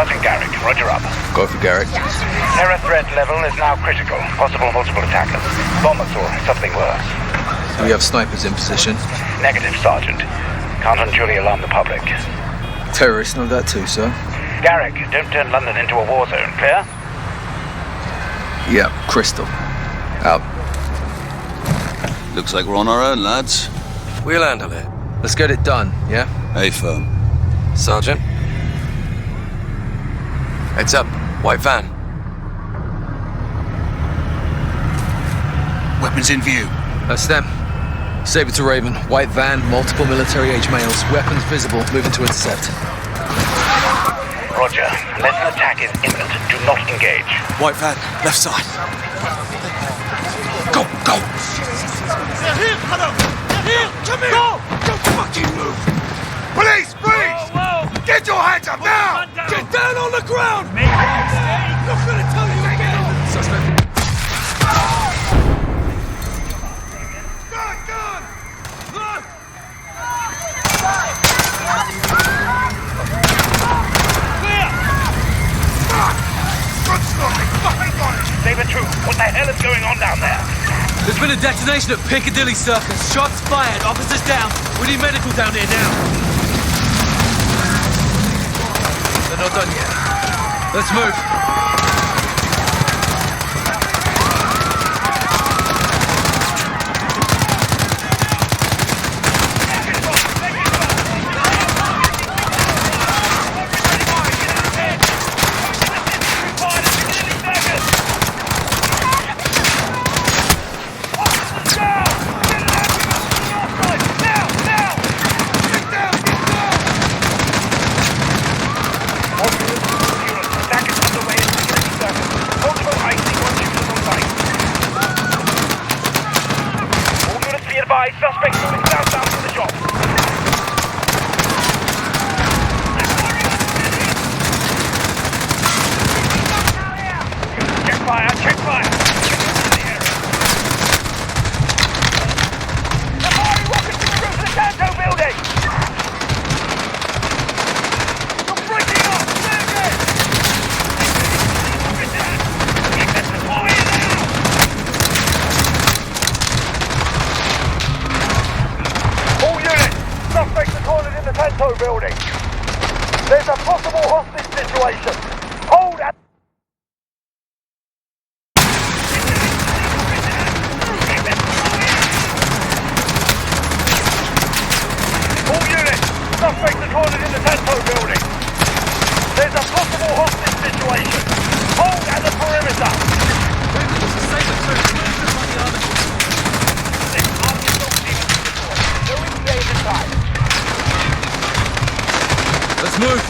Sergeant Garrick, roger up. Go for Garrick. Terror threat level is now critical. Possible multiple attackers. Bombers or something worse. Do we have snipers in position? Negative, Sergeant. Can't unduly alarm the public. Terrorists know that too, sir. Garrick, don't turn London into a war zone, clear? Yeah, Crystal. Out. Looks like we're on our own, lads. We'll handle it. Let's get it done, yeah? Hey, firm. Sergeant? Heads up. White van. Weapons in view. That's them. Saber to Raven. White van, multiple military-age males. Weapons visible. Moving to intercept. Roger. Unless an attack is imminent, do not engage. White van, left side. Go, go! They're here, Colonel! They're here! Come here! Go! Don't fucking move! Police, freeze! Whoa, whoa. Get your hands up now! Get down on the ground! I'm not gonna tell you again! Suspect. Gun! Look! Clear! Fuck! Good story! Fucking got it! Saber 2, what the hell is going on down there? There's been a detonation at Piccadilly Circus. Shots fired. Officers down. We need medical down here now. They're not done yet. Let's move. Suspect moving southbound from the shop. Check fire, check fire. The Hardy rockets through to the Tanto building. You're breaking up. Suspects are cornered in the Tanto building. There's a possible hostage situation. Hold at... All units, suspects are cornered in the Tanto building. There's a possible hostage situation. Hold at the perimeter. Let's move.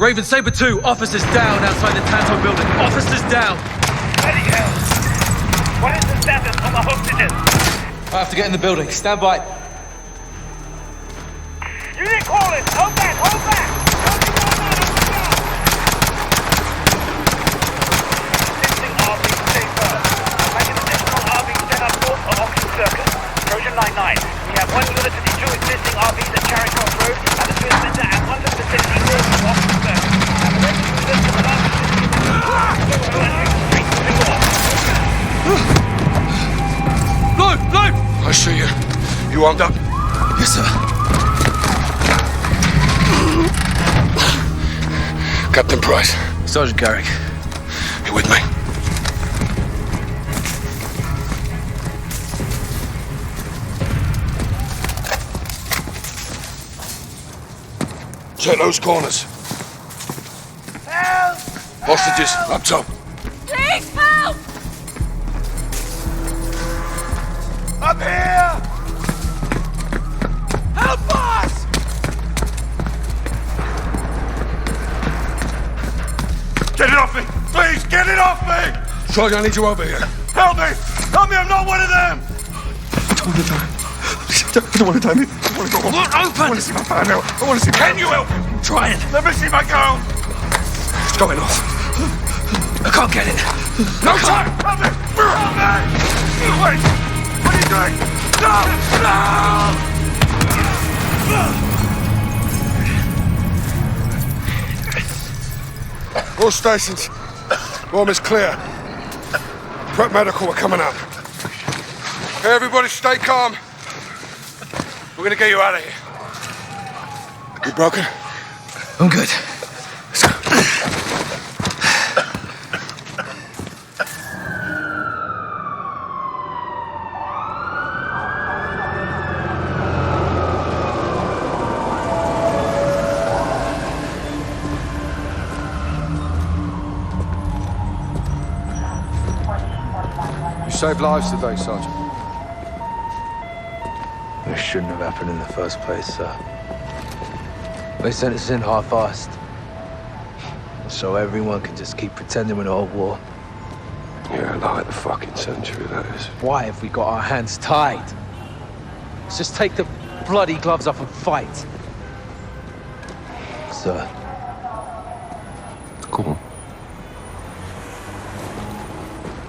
Raven, Saber 2, officers down outside the Tanto building. Officers down. Bloody hell. What is the status on the hostages? I have to get in the building. Stand by. Unit calling. Hold back, hold back. Existing RV stay firm. Like an additional RV set up north of Oxford Circus. Trojan Line 9. We have one unit to the two existing RVs at Charing Cross Road at the Swiss Centre and one to the facility north of Oxford Circus. And the rest of the units to the last Blow! I see you. You armed up? Yes, sir. Captain Price. Sergeant Garrick. You with me? Check those corners. Help! Hostages, up top. Please help! Up here! Help us! Sergeant, I need you over here. Help me! Help me, I'm not one of them! I don't want to die. I don't want to die. I want to go home. Look, open! I want to see my partner. I want to see... Can you help me? I'm trying. Let me see my girl! It's going off. I can't get it. No time! Help me! Help me! Wait! What are you doing? No! No! All stations. Room is clear. Prep medical, we're coming up. Hey, everybody, stay calm. We're gonna get you out of here. You broken? I'm good. You saved lives today, Sergeant. This shouldn't have happened in the first place, sir. They sent us in half-assed. So everyone can just keep pretending we're in a whole war. Yeah, like the fucking century, that is. Why have we got our hands tied? Let's just take the bloody gloves off and fight. Sir. Go on.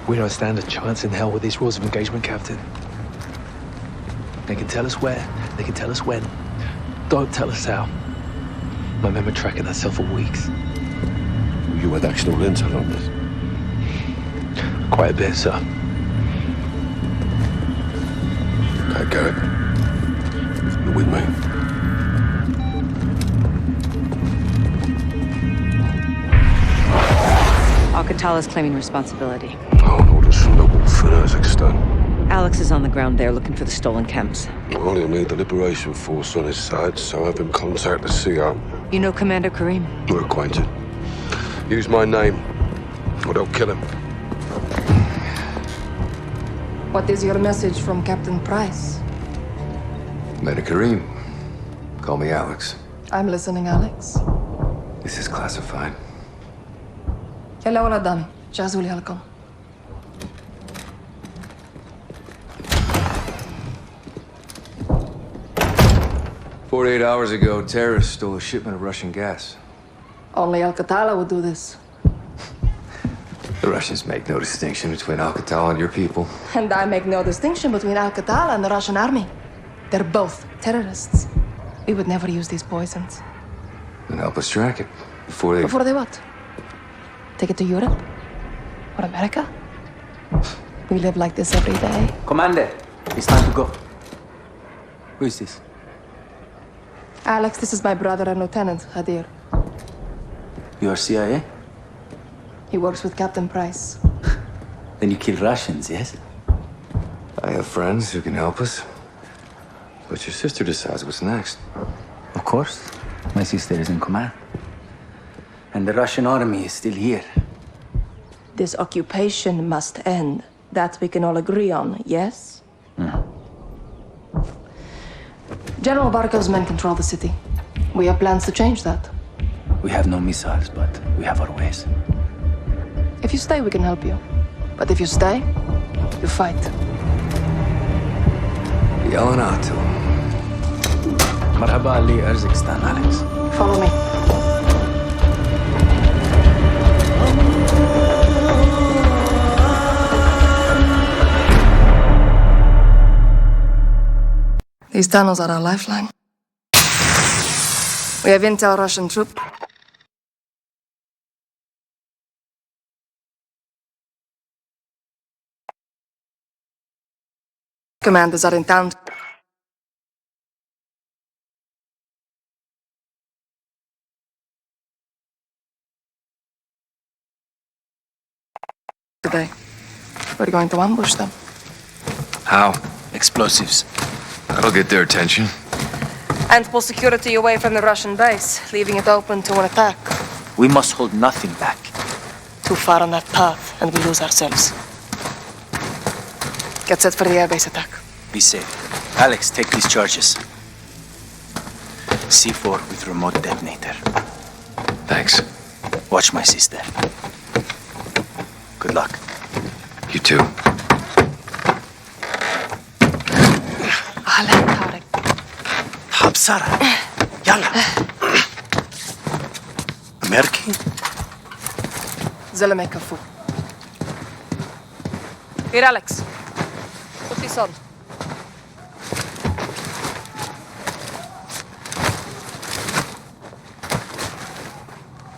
We don't stand a chance in hell with these rules of engagement, Captain. They can tell us where, they can tell us when. Don't tell us how. My men were tracking that cell for weeks. You had actual intel on this? Quite a bit, sir. I get it. You're with me. Alcatala's claiming responsibility. Oh, no, there's some local Kazakhstan. Alex is on the ground there looking for the stolen chems. Well, he'll need the Liberation Force on his side, so have him contact the CR. You know Commander Karim? We're acquainted. Use my name, or they'll kill him. What is your message from Captain Price? Commander Karim. Call me Alex. I'm listening, Alex. This is classified. يلا ولد دامي جهزوا لي هالكم. "48 hours ago, terrorists stole a shipment of Russian gas. Only Alcatala would do this. The Russians make no distinction between Alcatala and your people. And I make no distinction between Alcatala and the Russian army. They're both terrorists. We would never use these poisons. Then help us track it before they... Before they what? Take it to Europe? Or America? We live like this every day. Commander, it's time to go. Who is this? Alex, this is my brother and Lieutenant, Hadir. You are CIA? He works with Captain Price. Then you kill Russians, yes? I have friends who can help us. But your sister decides what's next. Of course. My sister is in command. And the Russian army is still here. This occupation must end. That we can all agree on, yes? General Barkov's men control the city. We have plans to change that. We have no missiles, but we have our ways. If you stay, we can help you. But if you stay, you fight. Yelling out to him. Marhaba Ali, Kazakhstan, Alex. Follow me. These tunnels are our lifeline. We have intel Russian troop. Commanders are in town. Today, we're going to ambush them. How? Explosives. That'll get their attention. And pull security away from the Russian base, leaving it open to an attack. We must hold nothing back. Too far on that path, and we lose ourselves. Get set for the airbase attack. Be safe. Alex, take these charges. C4 with remote detonator. Thanks. Watch my sister. Good luck. You too. أهلا طارق. بسرعة يلا. أمريكي؟ زلمة كفو. غير أليكس. اتصال.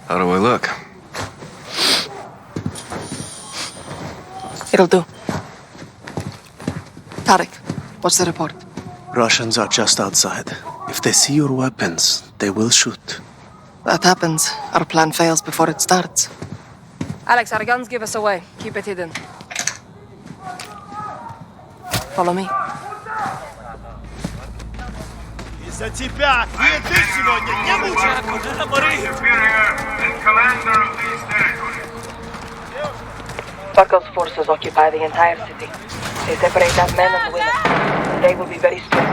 How do I look? It'll do. Tarek, what's the report? Russians are just outside. If they see your weapons, they will shoot. That happens. Our plan fails before it starts. Alex, our guns give us away. Keep it hidden. Follow me. Из-за тебя и ты сегодня не мучай. Buckle's forces occupy the entire city. They separate out men and women. They will be very strict.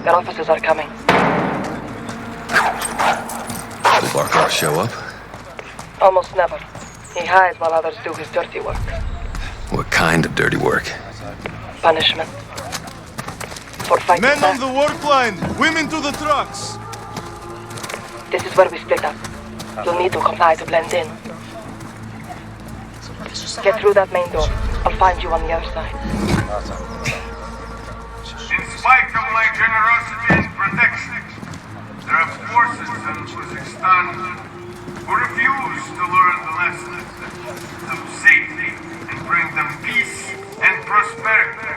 Their officers are coming. Will Barkov show up? Almost never. He hides while others do his dirty work. What kind of dirty work? Punishment. For fighting Men on back. the work line, women to the trucks. This is where we split up. You'll need to comply to blend in. Get through that main door. I'll find you on the other side. In spite of my generosity and protection, there are forces in Kazakhstan who refuse to learn the lessons of safety and bring them peace and prosperity.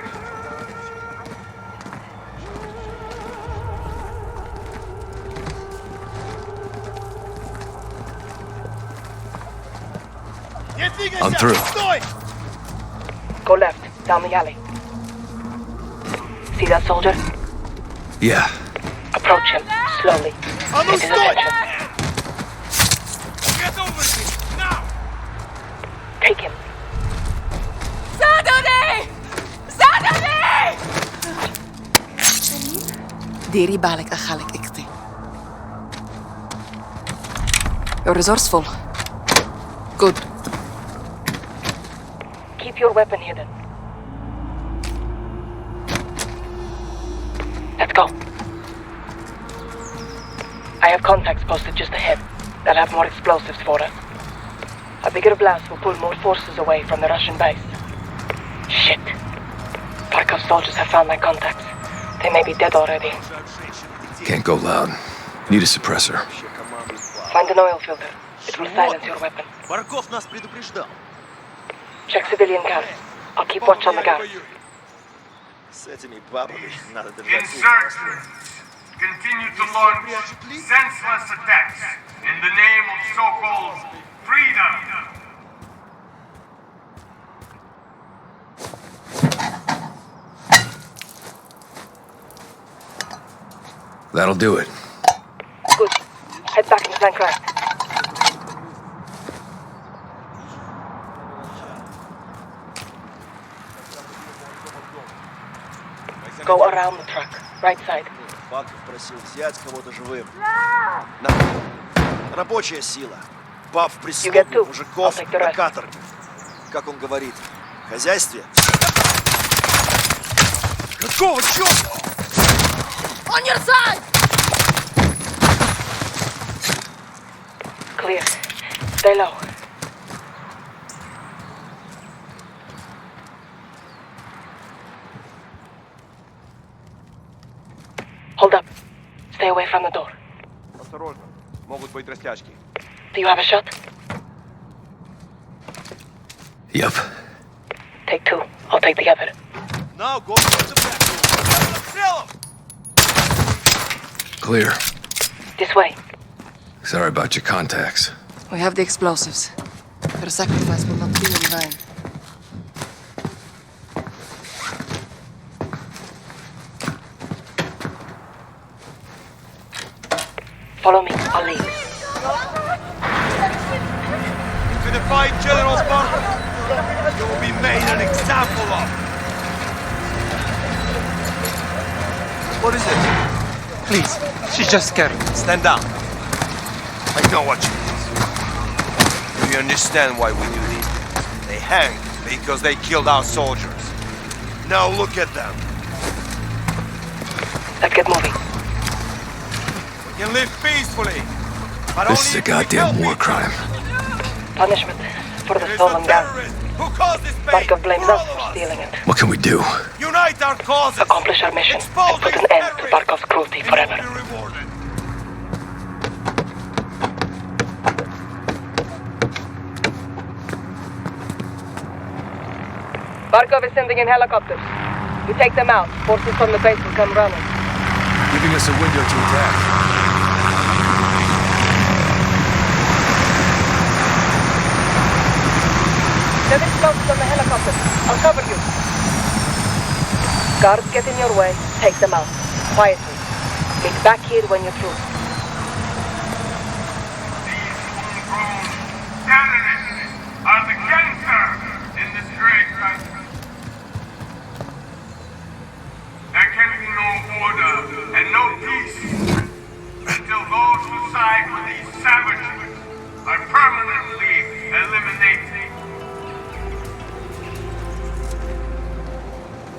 I'm through. Go left, down the alley. See that soldier? Yeah. Approach him, slowly. Get his attention. Get over here, now! Take him. ساعدوني! ساعدوني! ديري بالك أخالك اكتي. You're resourceful. Good. Keep your weapon hidden. Let's go. I have contacts posted just ahead. They'll have more explosives for us. A bigger blast will pull more forces away from the Russian base. Shit. Barkov's soldiers have found my contacts. They may be dead already. Can't go loud. Need a suppressor. Find an oil filter. It will silence your weapon. Барков нас предупреждал. Check civilian cars. I'll keep watch on the guards. С этими бабами надо держать ухо востро. Insurgents continue to launch senseless attacks in the name of so-called freedom. That'll do it. Good. Head back and flank right. Go around the truck. Right side. Баков просил взять кого-то живым. Рабочая сила. Баб You get прислугу, two. мужиков I'll take the на rest. каторге. Как он говорит, в хозяйстве. Какого черта? On your side! Clear. Stay low. Hold up. Stay away from the door. Осторожно, могут быть растяжки. Do you have a shot? Yep. Take two. I'll take the other. Now go towards the back. Стрелом! Clear. This way. Sorry about your contacts. We have the explosives. Your sacrifice will not be in vain. Follow me. I'll lead. To defy General Barkov, you will be made an example of. What is it? Please, she's just scared. Stand down. I know what you mean. Do you understand why we do this? They hang Because they killed our soldiers. Now look at them. Let's get moving. We can live peacefully. But This is a goddamn war crime. Punishment for the stolen gun. Barkov blames us for stealing it. What can we do? Unite our causes. Accomplish our mission and put an end to Barkov's cruelty forever. Barkov is sending in helicopters. We take them out. Forces from the base will come running. Giving us a window to attack. Set explosives on the helicopter. I'll cover you. Guards get in your way. Take them out. Quietly. Meet back here when you're through. These homegrown terrorists are the cancer in this great country. There can be no order and no peace until those who side with these savages are permanently eliminated.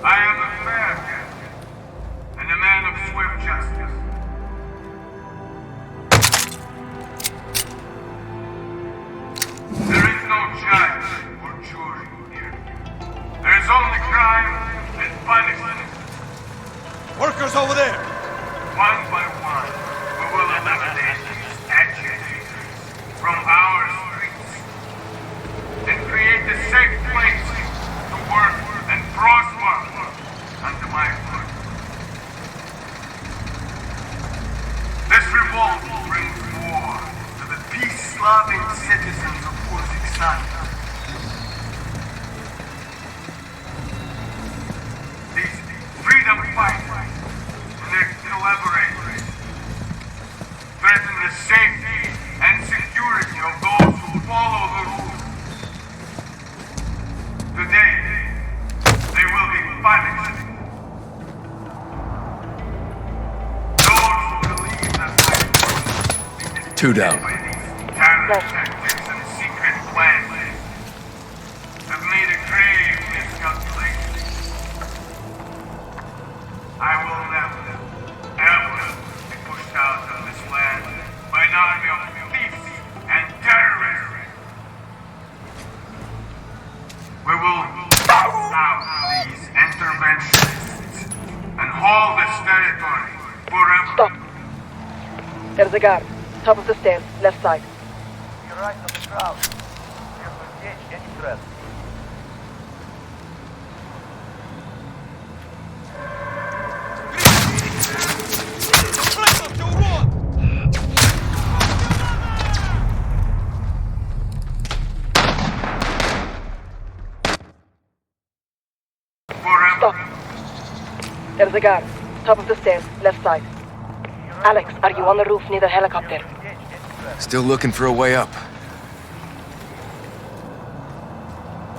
I am a fair man and a man of swift justice. There is no judge or jury here. There is only crime and punishment. Workers over there! One by one, we will eliminate these agitators from our streets and create a safe place to work and prosper under my foot. This revolt brings war to the peace-loving citizens of Uzbekistan. These freedom fighters and their collaborators threaten the safety and security of those who follow the rules. Today, they will be punished. Those who believe that my Two down. by these terrorist tactics and secret plans have made a grave miscalculation. I will never, ever be pushed out of this land by an army of thieves and terrorists. We will out these interventionists and hold this territory forever. Stop. There's a guard. Top of the stairs, left side. You're right on the crowd. You have engaged any threat. Stop. There's a guard. Top of the stairs, left side. Alex, are you on the roof near the helicopter? Still looking for a way up.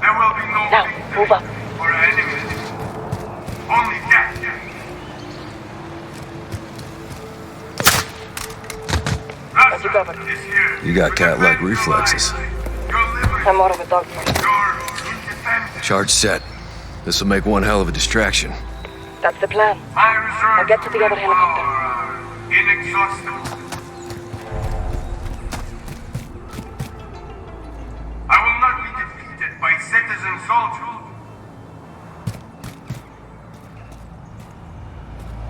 There will be no Now, victory move up. for enemies. Only death. Got you covered. Is here. You got cat-like reflexes. I'm more of a dog person. Charge set. This'll make one hell of a distraction. That's the plan. I'll get to the other helicopter. Inexhaustible. I will not be defeated by citizen soldiers.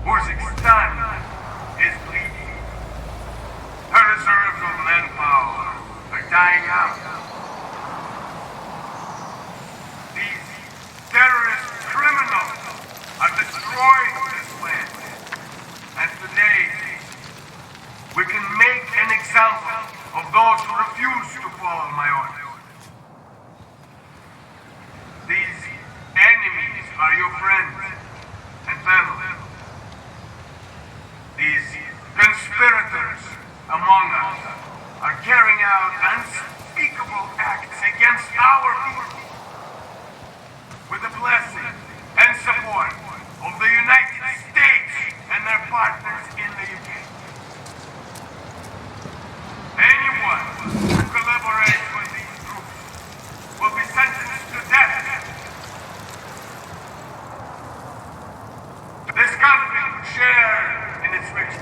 Uzbekistan is bleeding. Her reserves of manpower are dying out. These terrorist criminals are destroying this land. And today, we can make an example of those who refuse to follow my orders. These share in its riches.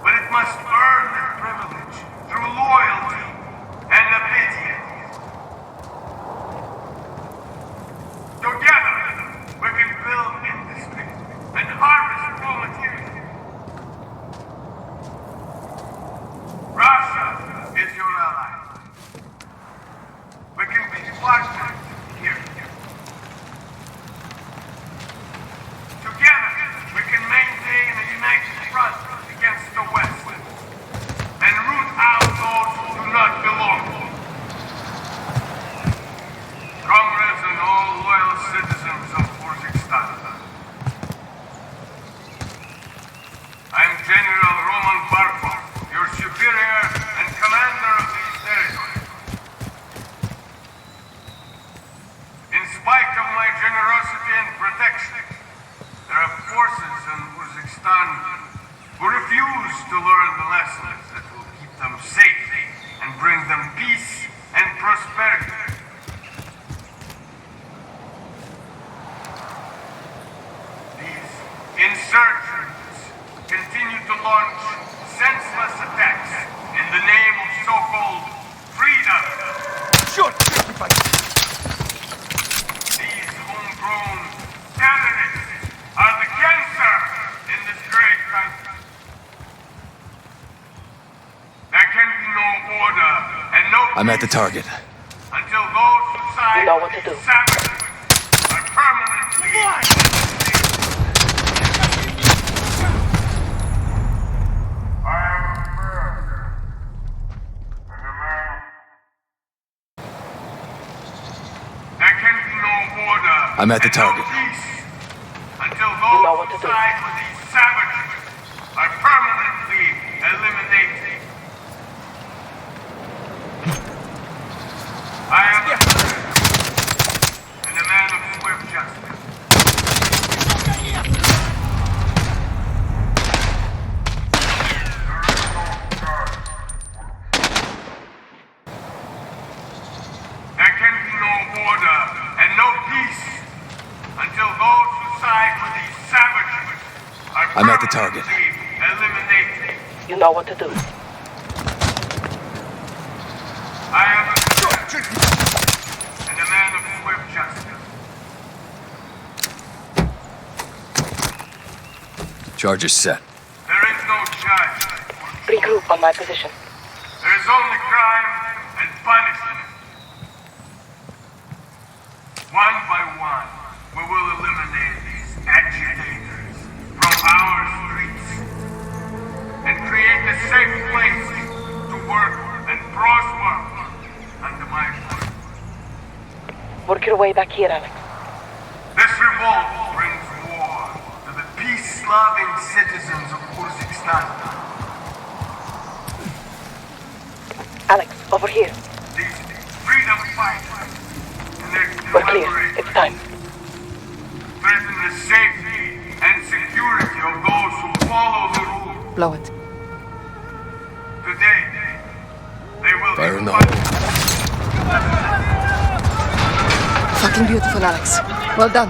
But it must earn this privilege through loyalty and obedience. Together, we can build industry and harvest raw materials. Russia is your ally. We can be partners here. Together, we can maintain a united front against the West and root out those who do not belong. Comrades and all loyal citizens of Urzikstan, I'm General Roman Barkov, your superior and commander of these territories. In spite of my generosity and protection, there are forces in Urzikstan who refuse to learn the lessons that will keep them safe and bring them peace and prosperity. These insurgents continue to launch senseless attacks in the name of so-called freedom. Short, sacrifice! These homegrown terrorists are the cancer in this great country. There can be no order and no I'm at the peace target. until those who side You know what to with do. these savages are permanently eliminated. I am America, and a man. There can be no order I'm at the and target. no peace until You those know what who to do. side with these savages are permanently eliminated. I am a and a man of swift justice. There can be no order and no peace until those who side with these savages are I'm at the target. permanently eliminated. You know what to do. I am a and a man of swift justice. Charges set. There is no judge. Regroup on my position. There is only crime and punishment. One by one, we will eliminate these agitators from our streets and create a safe place to work and prosper under my foot. Work your way back here, Alex. This revolt brings war to the peace-loving citizens of Urzikstan. Alex, over here. These freedom fighters and their We're clear. collaborators It's time. threaten the safety and security of those who follow the rules. Blow it. Today, they will Fire be in the punished. Fucking beautiful, Alex. Well done.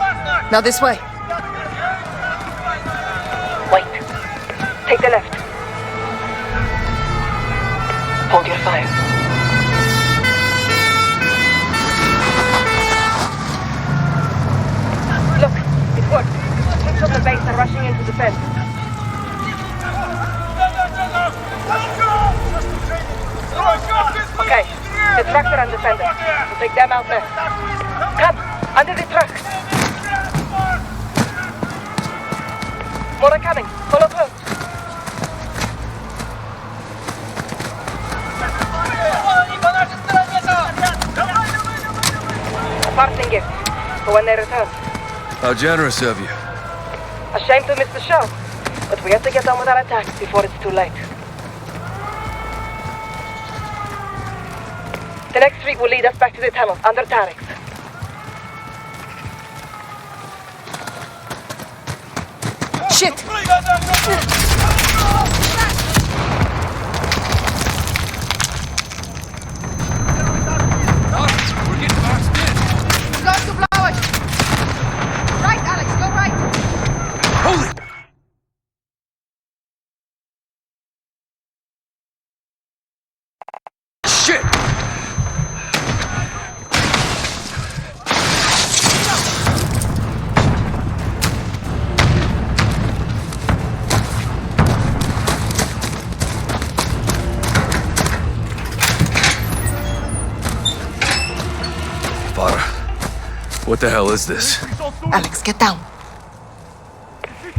Now this way. Wait. Take the left. Hold your fire. Look, it worked. Troops on the base are rushing into the fence. Okay, the trucks are undefended. We'll take them out next. Come, under the truck. More are coming. Follow close. A parting gift for when they return. How generous of you. A shame to miss the show, but we have to get on with our attacks before it's too late. The next street will lead us back to the tunnels under Tarek's. Shit! We're getting boxed in. Going to blow it! Right, Alex, go right! What the hell is this? Alex, get down.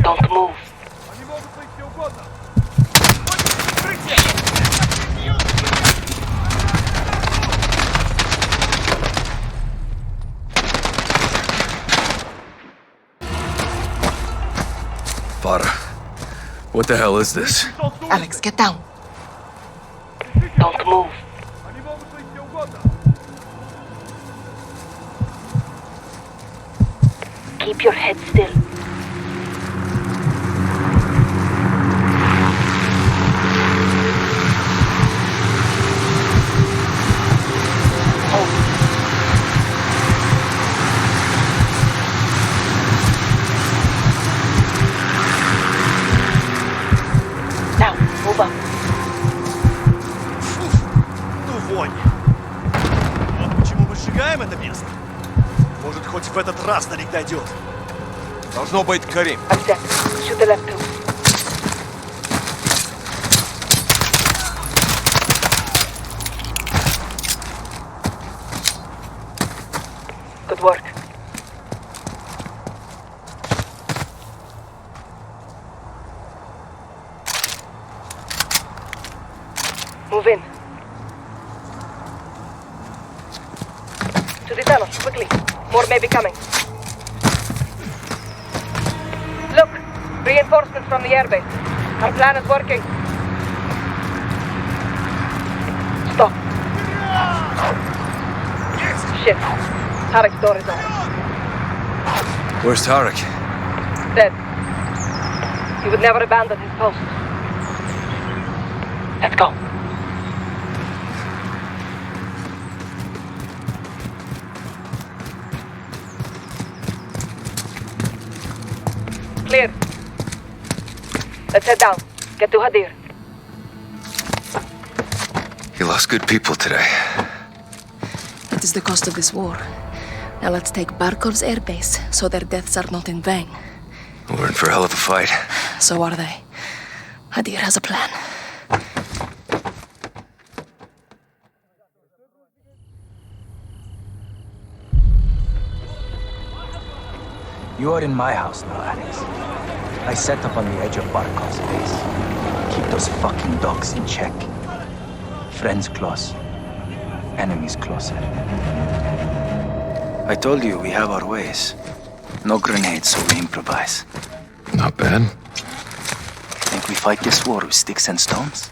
Don't move. Farah. What the hell is this? Alex, get down. Don't move. Keep your head still. Now, move up. Ну, вонь. Вот почему мы сжигаем это место. Может, хоть в этот раз до них дойдет. Должно быть Карим. Accept. Shoot the left too. Good work. Move in. To the tunnel, quickly. More may be coming. Look! Reinforcements from the airbase. Our plan is working. Stop. Shit. Tarek's door is open. Where's Tarek? Dead. He would never abandon his post. Let's go. Clear. Let's head down. Get to Hadir. You lost good people today. That is the cost of this war. Now let's take Barkov's airbase, so their deaths are not in vain. We're in for a hell of a fight. So are they. Hadir has a plan. You are in my house now, Alex. I set up on the edge of Barkov's base. Keep those fucking dogs in check. Friends close, enemies closer. I told you we have our ways. No grenades, so we improvise. Not bad. Think we fight this war with sticks and stones?